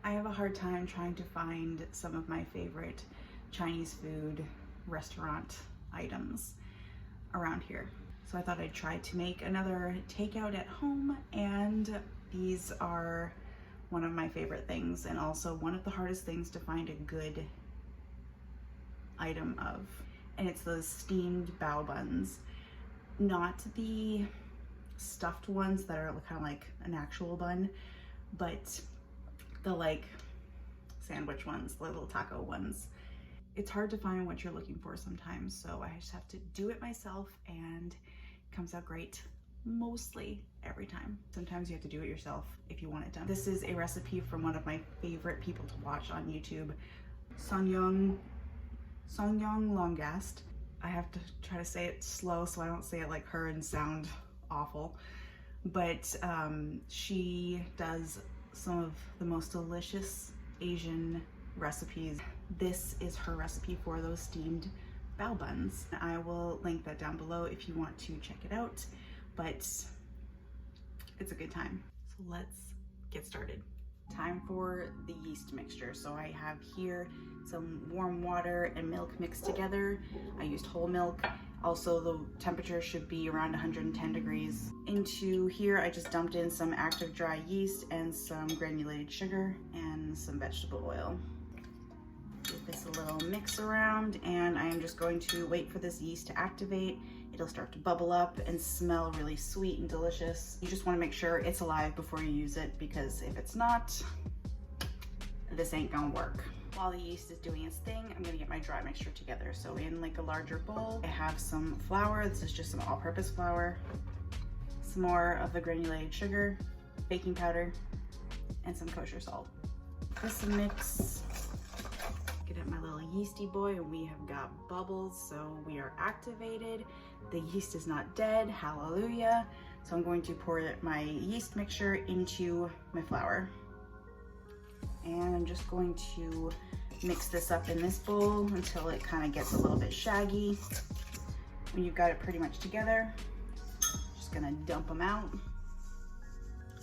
I have a hard time trying to find some of my favorite Chinese food restaurant items around here. So I thought I'd try to make another takeout at home, and these are one of my favorite things, and also one of the hardest things to find a good item of. And it's those steamed bao buns. Not the stuffed ones that are kind of like an actual bun, but the like sandwich ones, the little taco ones. It's hard to find what you're looking for sometimes, so I just have to do it myself, and it comes out great mostly every time. Sometimes you have to do it yourself if you want it done. This is a recipe from one of my favorite people to watch on YouTube, Seonkyoung Longast. I have to try to say it slow so I don't say it like her and sound awful, but she does some of the most delicious Asian recipes. This is her recipe for those steamed bao buns. I will link that down below if you want to check it out, but it's a good time. So let's get started. Time for the yeast mixture. So I have here some warm water and milk mixed together. I used whole milk. Also, the temperature should be around 110 degrees. Into here, I just dumped in some active dry yeast and some granulated sugar and some vegetable oil. Give this a little mix around, and I am just going to wait for this yeast to activate. It'll start to bubble up and smell really sweet and delicious. You just want to make sure it's alive before you use it, because if it's not, this ain't gonna work. While the yeast is doing its thing, I'm gonna get my dry mixture together. So in like a larger bowl, I have some flour. This is just some all-purpose flour, some more of the granulated sugar, baking powder, and some kosher salt. This mix. Get at my little yeasty boy, and we have got bubbles, so we are activated. The yeast is not dead, hallelujah. So I'm going to pour my yeast mixture into my flour. And I'm just going to mix this up in this bowl until it kind of gets a little bit shaggy. When you've got it pretty much together, just gonna dump them out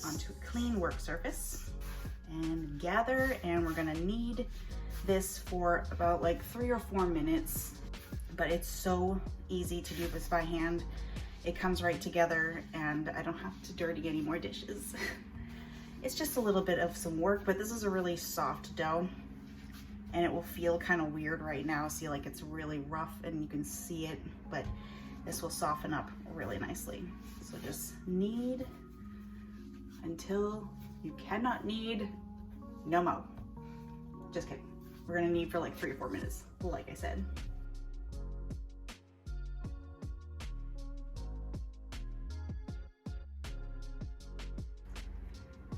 onto a clean work surface and gather. And we're gonna knead this for about like 3 or 4 minutes, but it's so easy to do this by hand. It comes right together, and I don't have to dirty any more dishes. It's just a little bit of some work, but this is a really soft dough, and it will feel kind of weird right now. See, like it's really rough and you can see it, but this will soften up really nicely. So just knead until you cannot knead no more. Just kidding. We're gonna knead for like 3 or 4 minutes, like I said.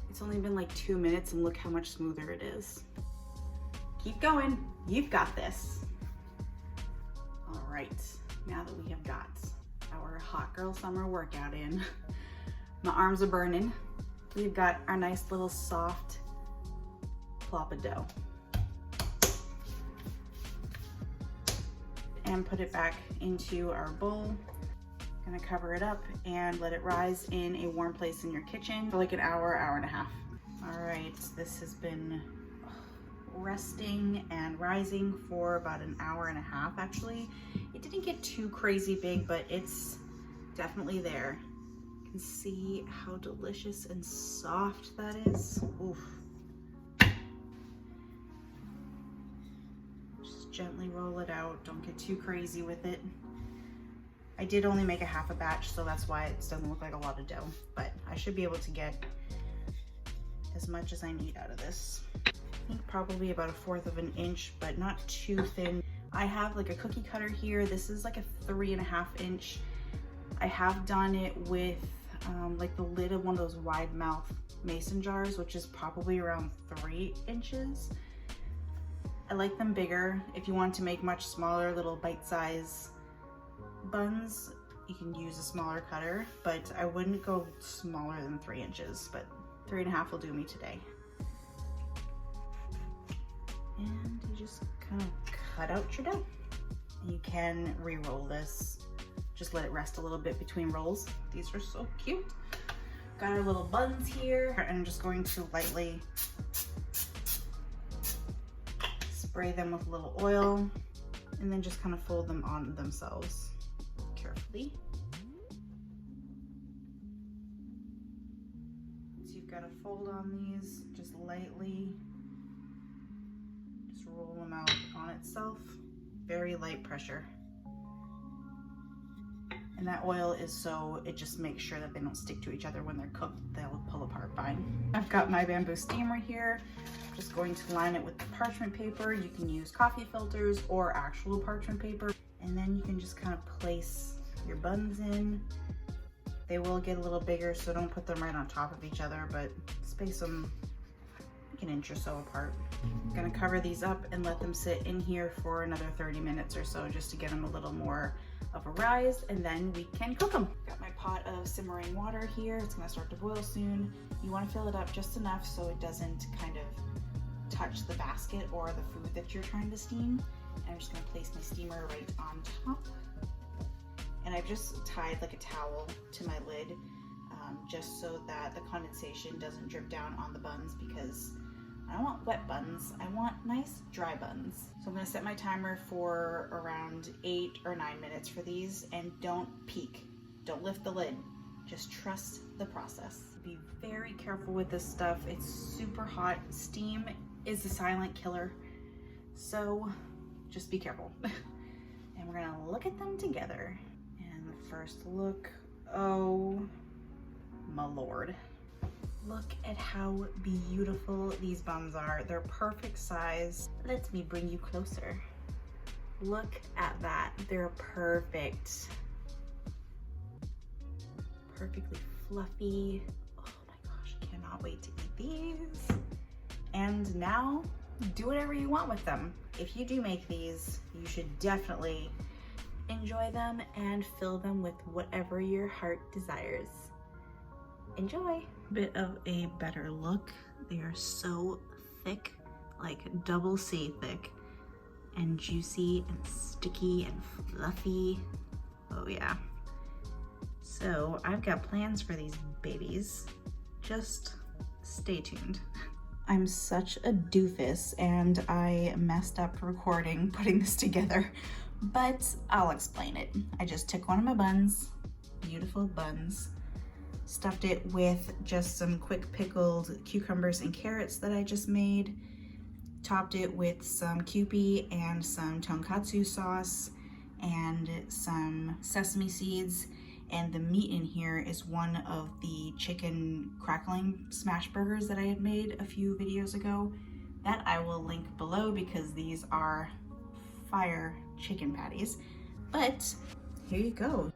It's only been like 2 minutes, and look how much smoother it is. Keep going, you've got this. All right, now that we have got our hot girl summer workout in, my arms are burning. We've got our nice little soft plop of dough. And put it back into our bowl. Gonna cover it up and let it rise in a warm place in your kitchen for like an hour, hour and a half. All right, this has been resting and rising for about an hour and a half actually. It didn't get too crazy big, but it's definitely there. You can see how delicious and soft that is. Oof. Gently roll it out. Don't get too crazy with it. I did only make a half a batch, so that's why it doesn't look like a lot of dough, but I should be able to get as much as I need out of this. I think probably about 1/4 of an inch, but not too thin. I have like a cookie cutter here. This is like a 3.5 inch. I have done it with like the lid of one of those wide mouth mason jars, which is probably around 3 inches. I like them bigger. If you want to make much smaller little bite-size buns, you can use a smaller cutter, but I wouldn't go smaller than 3 inches, but 3.5 will do me today. And you just kind of cut out your dough. You can re-roll this. Just let it rest a little bit between rolls. These are so cute. Got our little buns here, and I'm just going to lightly spray them with a little oil, and then just kind of fold them on themselves carefully. So you've got to fold on these just lightly. Just roll them out on itself. Very light pressure. And that oil is so it just makes sure that they don't stick to each other when they're cooked. They'll pull apart fine. I've got my bamboo steamer here. Just going to line it with the parchment paper. You can use coffee filters or actual parchment paper. And then you can just kind of place your buns in. They will get a little bigger, so don't put them right on top of each other, but space them like an inch or so apart. I'm gonna cover these up and let them sit in here for another 30 minutes or so just to get them a little more of a rise, and then we can cook them. Got my pot of simmering water here. It's gonna start to boil soon. You wanna fill it up just enough so it doesn't kind of touch the basket or the food that you're trying to steam. And I'm just gonna place my steamer right on top. And I've just tied like a towel to my lid just so that the condensation doesn't drip down on the buns, because I don't want wet buns, I want nice dry buns. So I'm gonna set my timer for around 8 or 9 minutes for these, and don't peek, don't lift the lid, just trust the process. Be very careful with this stuff, it's super hot. Steam is a silent killer, so just be careful. And we're gonna look at them together. And the first look, oh my lord. Look at how beautiful these buns are. They're perfect size. Let me bring you closer. Look at that. They're perfect. Perfectly fluffy. Oh my gosh, cannot wait to eat these. And now, do whatever you want with them. If you do make these, you should definitely enjoy them and fill them with whatever your heart desires. Enjoy. Bit of a better look. They are so thick, like double C thick, and juicy and sticky and fluffy. Oh yeah. So I've got plans for these babies. Just stay tuned. I'm such a doofus and I messed up recording putting this together, but I'll explain it. I just took one of my buns, beautiful buns, stuffed it with just some quick pickled cucumbers and carrots that I just made, topped it with some Kewpie and some tonkatsu sauce and some sesame seeds, and the meat in here is one of the chicken crackling smash burgers that I had made a few videos ago. That I will link below because these are fire chicken patties. But here you go.